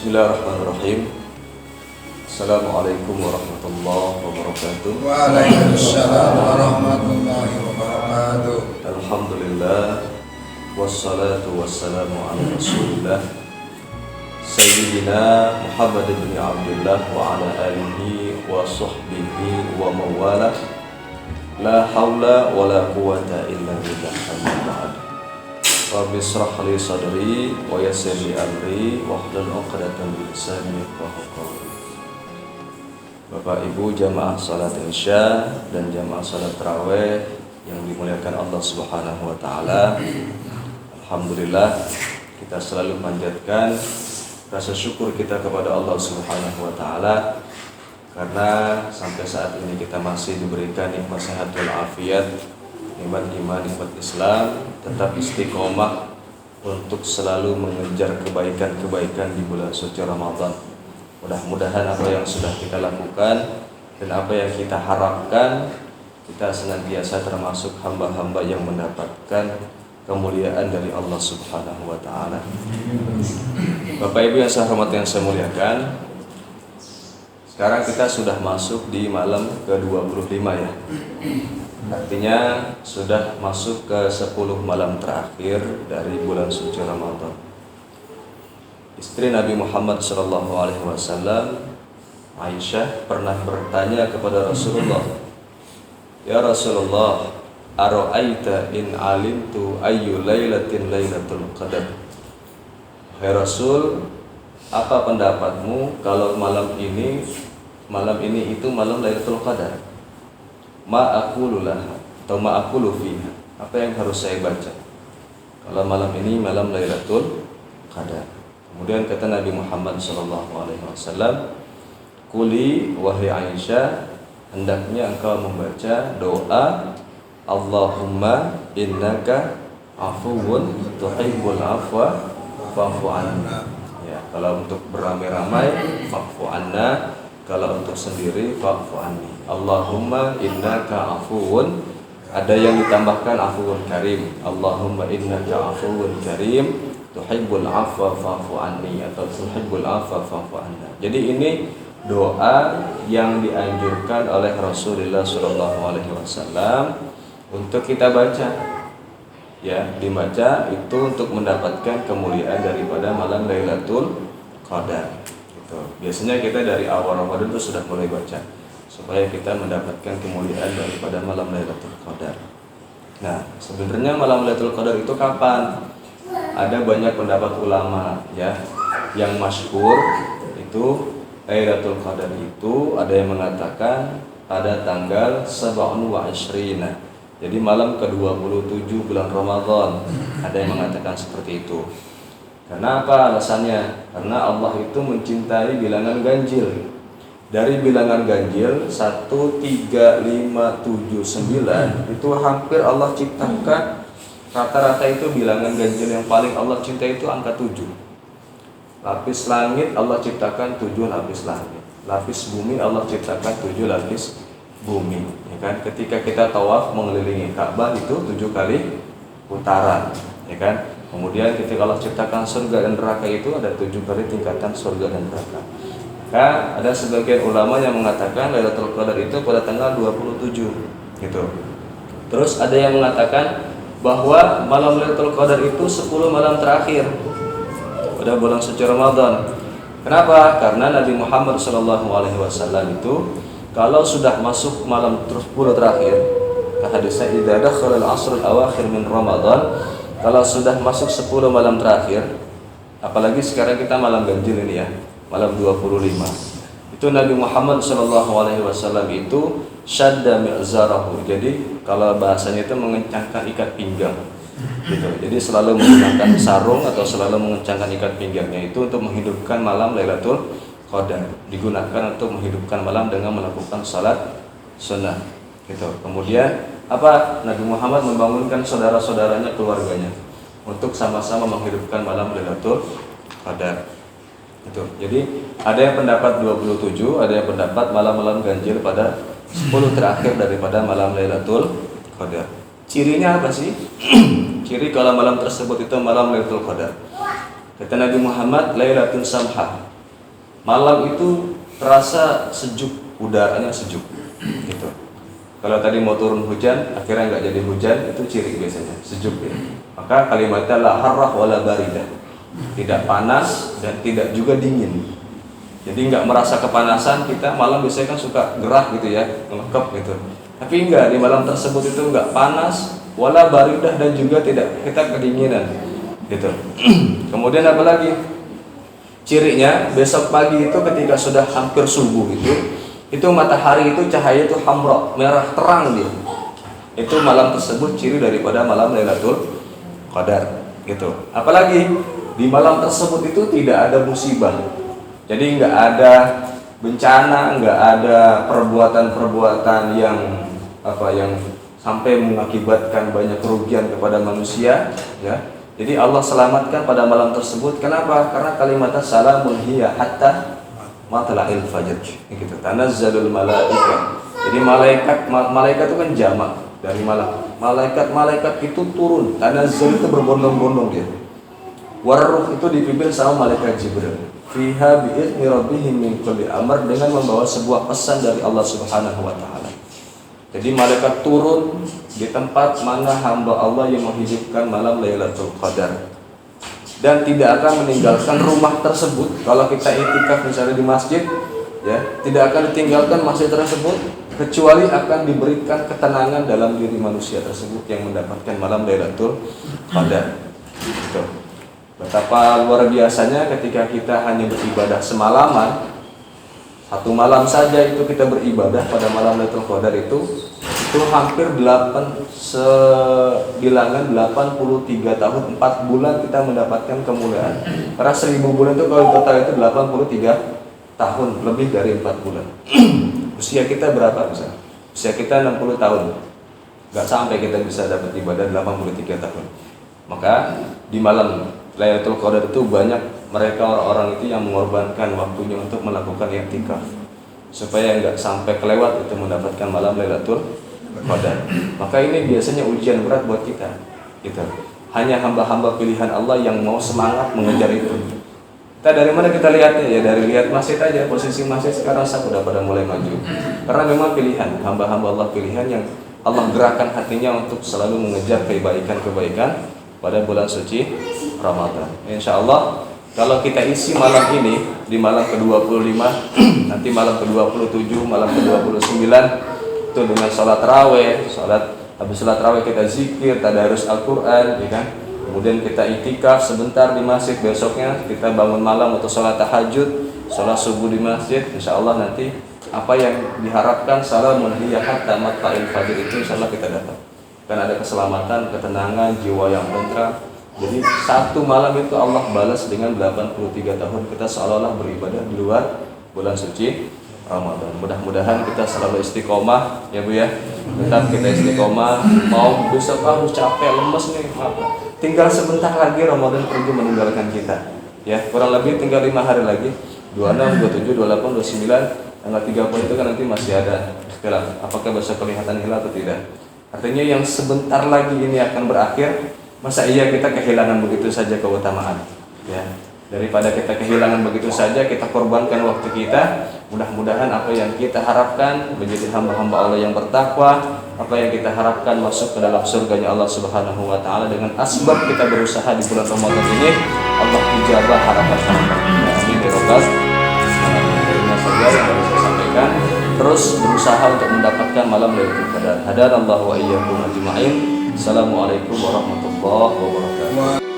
Bismillahirrahmanirrahim. Assalamualaikum warahmatullahi wabarakatuh. Waalaikumsalam warahmatullahi wabarakatuh. Alhamdulillah, wassalatu wassalamu ala rasulillah Sayyidina Muhammad bin Abdullah wa ala alihi wa sahbihi wa mawalah. La hawla wa la quwata illa billah. Amma ba'd. Rabbi shrah li sadri wa yassir li amri wahlul 'uqdatam min lisani yafqahu qawli. Bapak Ibu jamaah salat Isya dan jamaah salat tarawih yang dimuliakan Allah Subhanahu wa taala. Alhamdulillah, kita selalu panjatkan rasa syukur kita kepada Allah Subhanahu wa taala karena sampai saat ini kita masih diberikan nikmat sehat wal afiat, nikmat iman, nikmat Islam, tetap istiqomah untuk selalu mengejar kebaikan-kebaikan di bulan suci Ramadan. Mudah-mudahan apa yang sudah kita lakukan dan apa yang kita harapkan, kita senantiasa termasuk hamba-hamba yang mendapatkan kemuliaan dari Allah Subhanahu wa taala. Bapak Ibu yang saya hormati, yang saya muliakan, sekarang kita sudah masuk di malam ke-25 ya. Artinya sudah masuk ke 10 malam terakhir dari bulan suci Ramadan. Istri Nabi Muhammad SAW, Aisyah, pernah bertanya kepada Rasulullah, "Ya Rasulullah, ara'aita in alimtu ayyu lailatin lailatul qadar?" Hai Rasul, apa pendapatmu kalau malam ini itu malam Lailatul Qadar? Ma aqulu laha atau ma aqulu fiha. Apa yang harus saya baca kalau malam ini malam Lailatul Qadar? Kemudian kata Nabi Muhammad SAW, "Quli wahai Aisyah, hendaknya engkau membaca doa Allahumma innaka afuwun tuhibbul afwa fa'fu anna." Ya, kalau untuk beramai-ramai fa'fu anna, kalau untuk sendiri fa'fu anni. Allahumma innaka afuwun, ada yang ditambahkan afuwun karim. Allahumma innaka afuwun karim tuhibbul afwa fa'fu anni atau tuhibbul afwa fa'fu anna. Jadi ini doa yang dianjurkan oleh Rasulullah SAW untuk kita baca. Ya, dibaca itu untuk mendapatkan kemuliaan daripada malam Lailatul Qadar. Gitu. Biasanya kita dari awal Ramadan itu sudah mulai baca supaya kita mendapatkan kemuliaan daripada malam Lailatul Qadar. Nah, sebenarnya malam Lailatul Qadar itu kapan? Ada banyak pendapat ulama ya. Yang masyhur itu Lailatul Qadar itu ada yang mengatakan pada tanggal 27. Jadi malam ke-27 bulan Ramadan. Ada yang mengatakan seperti itu. Karena apa alasannya? Karena Allah itu mencintai bilangan ganjil. Dari bilangan ganjil 1, 3, 5, 7, 9 itu hampir Allah ciptakan. Rata-rata itu bilangan ganjil yang paling Allah cintai itu angka 7. Lapis langit Allah ciptakan 7 lapis langit. Lapis bumi Allah ciptakan 7 lapis bumi, ya kan? Ketika kita tawaf mengelilingi Ka'bah itu 7 kali putaran, ya kan? Kemudian ketika Allah ciptakan surga dan neraka itu ada 7 kali tingkatan surga dan neraka. Maka ada sebagian ulama yang mengatakan Lailatul Qadar itu pada tanggal 27, gitu. Terus ada yang mengatakan bahwa malam Lailatul Qadar itu 10 malam terakhir pada bulan suci Ramadan. Kenapa? Karena Nabi Muhammad SAW itu kalau sudah masuk malam 10 terakhir, hadisnya idza dakhala al-'ashr al-awakhir min Ramadan, kalau sudah masuk 10 malam terakhir, apalagi sekarang kita malam ganjil ini ya, malam 25. Itu Nabi Muhammad SAW itu syadda mi'zarahu. Jadi kalau bahasanya itu mengencangkan ikat pinggang. Gitu. Jadi selalu menggunakan sarung atau selalu mengencangkan ikat pinggangnya itu untuk menghidupkan malam Lailatul Qadar, digunakan untuk menghidupkan malam dengan melakukan salat sunnah. Gitu. Kemudian apa? Nabi Muhammad membangunkan saudara-saudaranya, keluarganya untuk sama-sama menghidupkan malam Lailatul Qadar. Gitu. Jadi ada yang pendapat 27, ada yang pendapat malam-malam ganjil pada 10 terakhir daripada malam Lailatul Qadar. Cirinya apa sih? Ciri kalau malam tersebut itu malam Lailatul Qadar. Kata Nabi Muhammad, Lailatul Samhah. Malam itu terasa sejuk, udaranya sejuk gitu. Kalau tadi mau turun hujan, akhirnya nggak jadi hujan, itu ciri biasanya sejuk ya. Maka kalimatnya la harrah wala baridah, tidak panas dan tidak juga dingin. Jadi nggak merasa kepanasan. Kita malam biasanya kan suka gerah gitu ya, ngelekep gitu. Tapi enggak, di malam tersebut itu nggak panas, wala baridah, dan juga tidak kita kedinginan gitu. Kemudian apa lagi? Cirinya besok pagi itu ketika sudah hampir subuh itu matahari itu cahaya itu hamra, merah terang dia. Itu malam tersebut ciri daripada malam Lailatul Qadar gitu. Apalagi di malam tersebut itu tidak ada musibah. Jadi nggak ada bencana, nggak ada perbuatan-perbuatan yang sampai mengakibatkan banyak kerugian kepada manusia ya. Jadi Allah selamatkan pada malam tersebut. Kenapa? Karena kalimatnya salamun hiya hatta matla'il fajr gitu. Tanazzalul malaika. Jadi malaikat itu kan jamak dari malam. Malaikat itu turun. Tanazzal itu berbondong-bondong dia. Waruh itu dipimpin sama malaikat Jibril. Fiha bi'izni rabbihim min kulli amr, dengan membawa sebuah pesan dari Allah Subhanahu wa taala. Jadi malaikat turun di tempat mana hamba Allah yang menghidupkan malam Lailatul Qadar. Dan tidak akan meninggalkan rumah tersebut. Kalau kita iktikaf misalnya di masjid ya, tidak akan ditinggalkan masjid tersebut kecuali akan diberikan ketenangan dalam diri manusia tersebut yang mendapatkan malam Lailatul Qadar. Gitu. Betapa luar biasanya ketika kita hanya beribadah semalaman, satu malam saja itu kita beribadah pada malam Lailatul Qadar itu hampir bilangan 83 tahun 4 bulan kita mendapatkan kemuliaan. Karena 1000 bulan itu kalau total itu 83 tahun, lebih dari 4 bulan. Usia kita berapa misalnya? Usia kita 60 tahun, gak sampai kita bisa dapat ibadah 83 tahun. Maka di malam Lailatul Qadar itu banyak mereka orang-orang itu yang mengorbankan waktunya untuk melakukan i'tikaf supaya nggak sampai kelewat itu mendapatkan malam Lailatul Qadar. Maka ini biasanya ujian berat buat kita gitu. Hanya hamba-hamba pilihan Allah yang mau semangat mengejar itu. Kita dari mana kita lihatnya? Ya dari lihat masjid aja. Posisi masjid sekarang sudah pada mulai maju. Karena memang pilihan hamba-hamba Allah, pilihan yang Allah gerakkan hatinya untuk selalu mengejar kebaikan-kebaikan pada bulan suci Ramadan. Insya Allah kalau kita isi malam ini di malam ke-25, nanti malam ke-27, malam ke-29 itu dengan sholat raweh, habis sholat raweh kita zikir, tadarus Al-Quran, ya kan? Kemudian kita iktikaf sebentar di masjid, besoknya kita bangun malam untuk sholat tahajud, sholat subuh di masjid. Insya Allah nanti apa yang diharapkan salamun hiya hatta matla'il fajr itu insya Allah kita dapat. Kan ada keselamatan, ketenangan, jiwa yang tentram. Jadi satu malam itu Allah balas dengan 83 tahun kita seolah-olah beribadah di luar bulan suci Ramadan. Mudah-mudahan kita selalu istiqomah ya Bu ya. Tetap kita istiqomah. Mau besok harus capek, lemes nih, tinggal sebentar lagi Ramadan pergi meninggalkan kita. Ya, kurang lebih tinggal 5 hari lagi. 26, 27, 28, 29, tanggal 30 itu kan nanti masih ada ikhtilaf. Apakah besok kelihatan hilal atau tidak? Artinya yang sebentar lagi ini akan berakhir. Masa iya kita kehilangan begitu saja keutamaan ya? Daripada kita kehilangan begitu saja, kita korbankan waktu kita. Mudah-mudahan apa yang kita harapkan menjadi hamba-hamba Allah yang bertakwa, apa yang kita harapkan masuk ke dalam surganya Allah Subhanahu wa taala dengan asbab kita berusaha di bulan Ramadan ini, Allah ijabah harapan-harapan. Amin ya rabbal alamin. Saja yang harus saya sampaikan. Terus berusaha untuk mendapatkan malam Lailatul Qadar. Hadanallahu wa iyyakum ajma'in. Assalamualaikum warahmatullahi wabarakatuh.